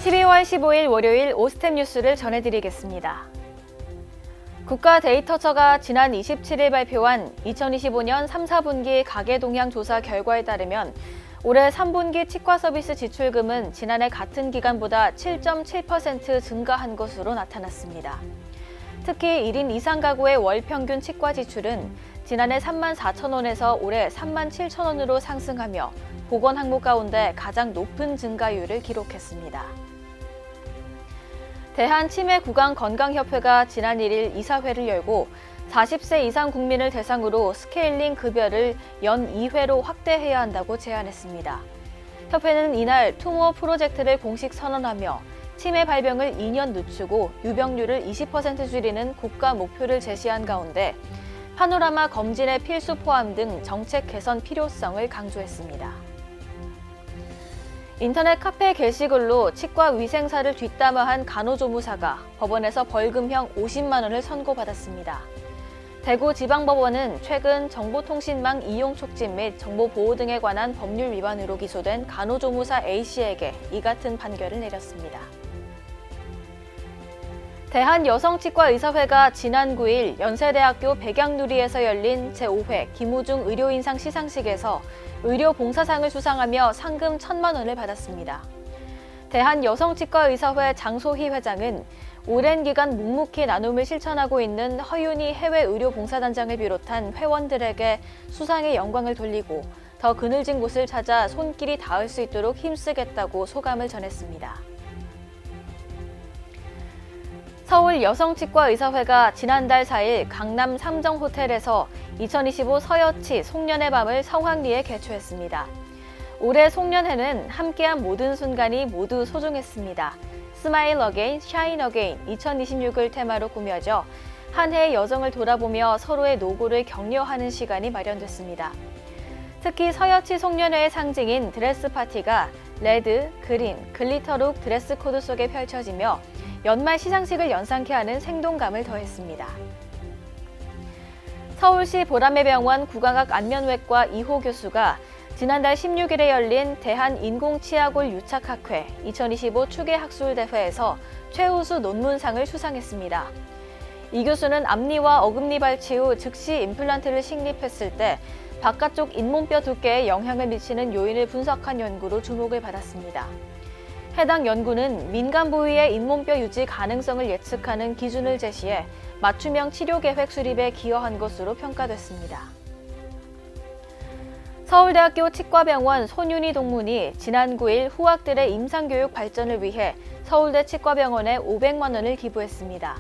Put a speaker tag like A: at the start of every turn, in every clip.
A: 12월 15일 월요일 오스템 뉴스를 전해드리겠습니다. 국가데이터처가 지난 27일 발표한 2025년 3, 4분기 가계동향 조사 결과에 따르면 올해 3분기 치과 서비스 지출금은 지난해 같은 기간보다 7.7% 증가한 것으로 나타났습니다. 특히 1인 이상 가구의 월 평균 치과 지출은 지난해 3만 4천 원에서 올해 3만 7천 원으로 상승하며 보건 항목 가운데 가장 높은 증가율을 기록했습니다. 대한치매구강건강협회가 지난 1일 이사회를 열고 40세 이상 국민을 대상으로 스케일링 급여를 연 2회로 확대해야 한다고 제안했습니다. 협회는 이날 투모어 프로젝트를 공식 선언하며 치매 발병을 2년 늦추고 유병률을 20% 줄이는 국가 목표를 제시한 가운데 파노라마 검진의 필수 포함 등 정책 개선 필요성을 강조했습니다. 인터넷 카페 게시글로 치과 위생사를 뒷담화한 간호조무사가 법원에서 벌금형 50만 원을 선고받았습니다. 대구지방법원은 최근 정보통신망 이용 촉진 및 정보보호 등에 관한 법률 위반으로 기소된 간호조무사 A씨에게 이 같은 판결을 내렸습니다. 대한여성치과의사회가 지난 9일 연세대학교 백양누리에서 열린 제5회 김우중 의료인상 시상식에서 의료봉사상을 수상하며 상금 1,000만 원을 받았습니다. 대한여성치과의사회 장소희 회장은 오랜 기간 묵묵히 나눔을 실천하고 있는 허윤희 해외 의료봉사단장을 비롯한 회원들에게 수상의 영광을 돌리고 더 그늘진 곳을 찾아 손길이 닿을 수 있도록 힘쓰겠다고 소감을 전했습니다. 서울여성치과의사회가 지난달 4일 강남 삼정호텔에서 2025 서여치 송년회 밤을 성황리에 개최했습니다. 올해 송년회는 함께한 모든 순간이 모두 소중했습니다. 스마일 어게인, 샤인 어게인 2026을 테마로 꾸며져 한 해의 여정을 돌아보며 서로의 노고를 격려하는 시간이 마련됐습니다. 특히 서여치 송년회의 상징인 드레스 파티가 레드, 그린, 글리터룩 드레스 코드 속에 펼쳐지며 연말 시상식을 연상케 하는 생동감을 더했습니다. 서울시 보라매병원 구강학 안면외과 이호 교수가 지난달 16일에 열린 대한인공치아골 유착학회 2025 추계학술대회에서 최우수 논문상을 수상했습니다. 이 교수는 앞니와 어금니 발치 후 즉시 임플란트를 식립했을 때 바깥쪽 잇몸뼈 두께에 영향을 미치는 요인을 분석한 연구로 주목을 받았습니다. 해당 연구는 민간 부위의 잇몸뼈 유지 가능성을 예측하는 기준을 제시해 맞춤형 치료 계획 수립에 기여한 것으로 평가됐습니다. 서울대학교 치과병원 손윤희 동문이 지난 9일 후학들의 임상교육 발전을 위해 서울대 치과병원에 500만 원을 기부했습니다.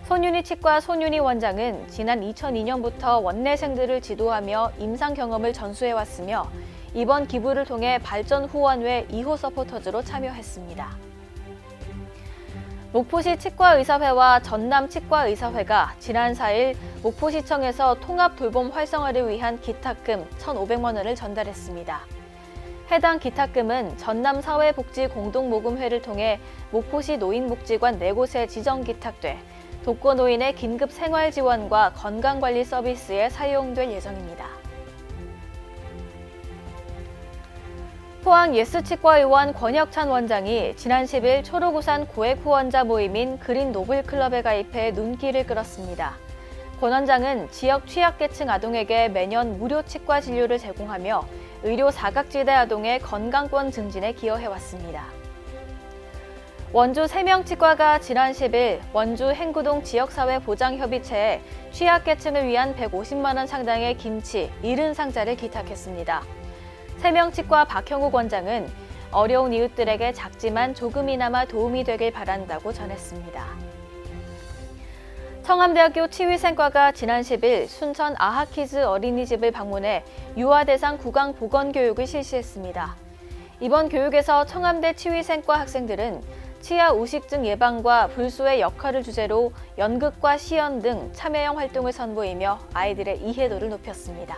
A: 손윤희 치과 손윤희 원장은 지난 2002년부터 원내생들을 지도하며 임상 경험을 전수해왔으며 이번 기부를 통해 발전 후원회 2호 서포터즈로 참여했습니다. 목포시 치과의사회와 전남치과의사회가 지난 4일 목포시청에서 통합 돌봄 활성화를 위한 기탁금 1,500만 원을 전달했습니다. 해당 기탁금은 전남사회복지공동모금회를 통해 목포시 노인복지관 4곳에 지정 기탁돼 독거노인의 긴급 생활 지원과 건강관리 서비스에 사용될 예정입니다. 포항 예스치과의원 권혁찬 원장이 지난 10일 초록우산 고액 후원자 모임인 그린 노블클럽에 가입해 눈길을 끌었습니다. 권 원장은 지역 취약계층 아동에게 매년 무료 치과 진료를 제공하며 의료 사각지대 아동의 건강권 증진에 기여해왔습니다. 원주 세명치과가 지난 10일 원주 행구동 지역사회보장협의체에 취약계층을 위한 150만 원 상당의 김치 70상자를 기탁했습니다. 세명치과 박형욱 원장은 어려운 이웃들에게 작지만 조금이나마 도움이 되길 바란다고 전했습니다. 청암대학교 치위생과가 지난 10일 순천 아하키즈 어린이집을 방문해 유아 대상 구강 보건 교육을 실시했습니다. 이번 교육에서 청암대 치위생과 학생들은 치아 우식증 예방과 불소의 역할을 주제로 연극과 시연 등 참여형 활동을 선보이며 아이들의 이해도를 높였습니다.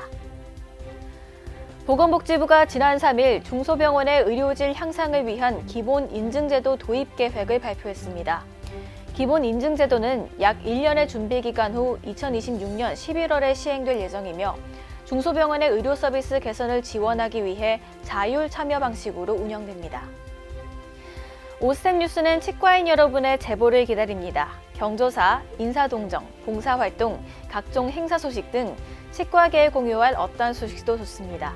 A: 보건복지부가 지난 3일 중소병원의 의료질 향상을 위한 기본인증제도 도입 계획을 발표했습니다. 기본인증제도는 약 1년의 준비기간 후 2026년 11월에 시행될 예정이며 중소병원의 의료 서비스 개선을 지원하기 위해 자율 참여 방식으로 운영됩니다. 오스템 뉴스는 치과인 여러분의 제보를 기다립니다. 경조사, 인사동정, 봉사활동, 각종 행사 소식 등 치과계에 공유할 어떠한 소식도 좋습니다.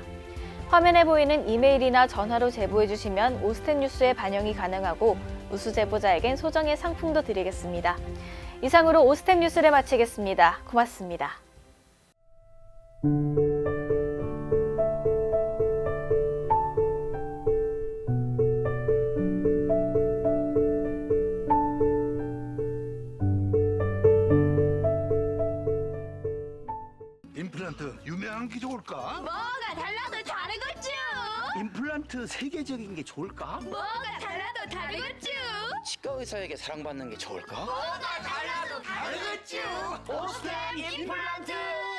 A: 화면에 보이는 이메일이나 전화로 제보해 주시면 오스템 뉴스에 반영이 가능하고 우수 제보자에겐 소정의 상품도 드리겠습니다. 이상으로 오스템 뉴스를 마치겠습니다. 고맙습니다.
B: 임플란트 유명한 게 좋을까?
C: 뭐가 달라도 다르겠죠.
D: 임플란트 세계적인 게 좋을까?
C: 뭐가 달라도 다르겠죠.
D: 치과 의사에게 사랑받는 게 좋을까?
C: 뭐가 달라도 다르겠죠.
D: 오스템 임플란트!